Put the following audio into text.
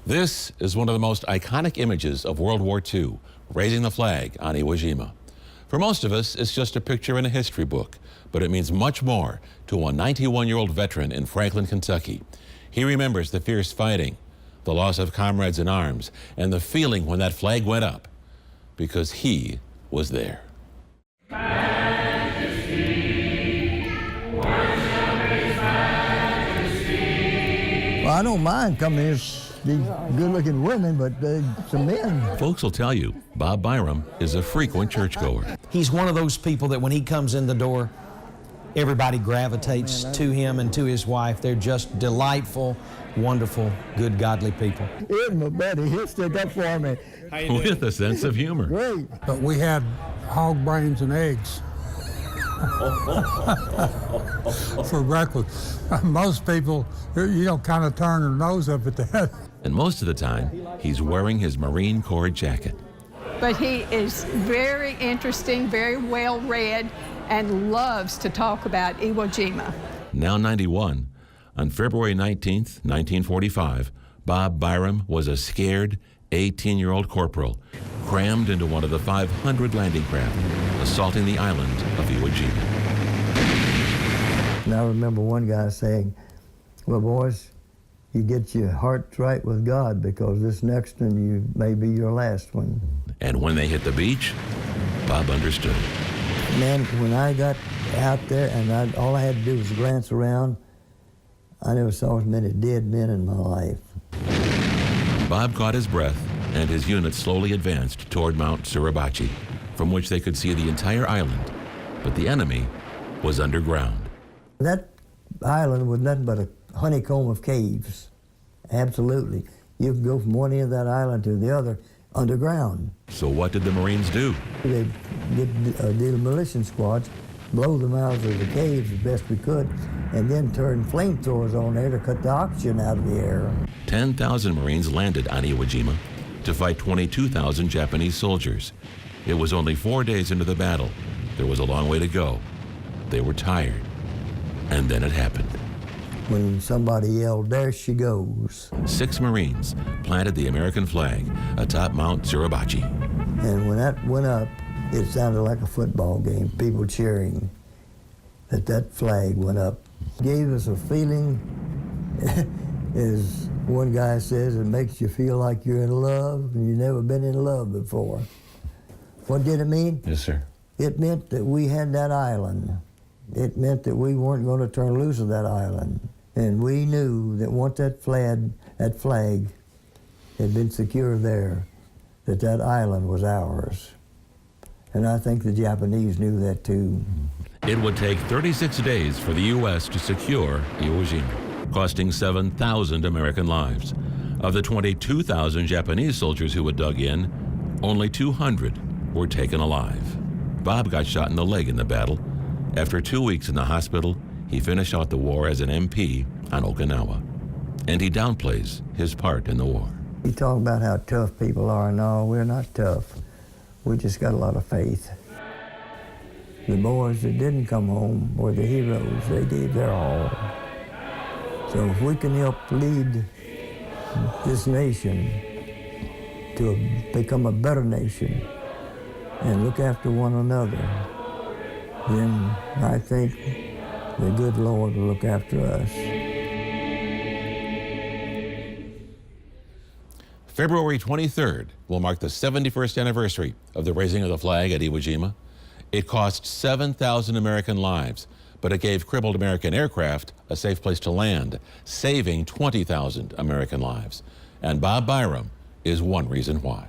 This is one of the most iconic images of World War II, raising the flag on Iwo Jima. For most of us, it's just a picture in a history book, but it means much more to a 91-year-old veteran in Franklin, Kentucky. He remembers the fierce fighting, the loss of comrades in arms, and the feeling when that flag went up, because he was there. Well, I don't mind coming here, these good-looking women, but some men. Folks will tell you, Bob Byrum is a frequent churchgoer. He's one of those people that when he comes in the door, everybody gravitates to him and to his wife. They're just delightful, wonderful, good, godly people. Here's my buddy. He'll stick up for me. With a sense of humor. Great. But we had hog brains and eggs for breakfast. Most people, kind of turn their nose up at that. And most of the time, he's wearing his Marine Corps jacket. But he is very interesting, very well read, and loves to talk about Iwo Jima. Now 91, on February 19th, 1945, Bob Byrum was a scared 18-year-old corporal crammed into one of the 500 landing craft assaulting the island of Iwo Jima. And I remember one guy saying, well, boys, you get your hearts right with God because this next one may be your last one. And when they hit the beach, Bob understood. Man, when I got out there and all I had to do was glance around, I never saw as many dead men in my life. Bob caught his breath, and his unit slowly advanced toward Mount Suribachi, from which they could see the entire island. But the enemy was underground. That island was nothing but a honeycomb of caves. Absolutely. You could go from one end of that island to the other underground. So what did the Marines do? They did demolition squads, blow them out of the caves as best we could, and then turn flamethrowers on there to cut the oxygen out of the air. 10,000 Marines landed on Iwo Jima to fight 22,000 Japanese soldiers. It was only 4 days into the battle. There was a long way to go. They were tired. And then it happened. When somebody yelled, "There she goes." 6 Marines planted the American flag atop Mount Suribachi. And when that went up, it sounded like a football game, people cheering that flag went up. Gave us a feeling, as one guy says, it makes you feel like you're in love and you've never been in love before. What did it mean? Yes, sir. It meant that we had that island. It meant that we weren't going to turn loose of that island. And we knew that once that flag had been secure there, that island was ours. And I think the Japanese knew that too. It would take 36 days for the U.S. to secure Iwo Jima, costing 7,000 American lives. Of the 22,000 Japanese soldiers who had dug in, only 200 were taken alive. Bob got shot in the leg in the battle. After 2 weeks in the hospital, he finished out the war as an MP on Okinawa. And he downplays his part in the war. You talk about how tough people are and all. We're not tough. We just got a lot of faith. The boys that didn't come home were the heroes. They gave their all. So if we can help lead this nation to become a better nation and look after one another, then I think the good Lord will look after us. February 23rd will mark the 71st anniversary of the raising of the flag at Iwo Jima. It cost 7,000 American lives, but it gave crippled American aircraft a safe place to land, saving 20,000 American lives. And Bob Byrum is one reason why.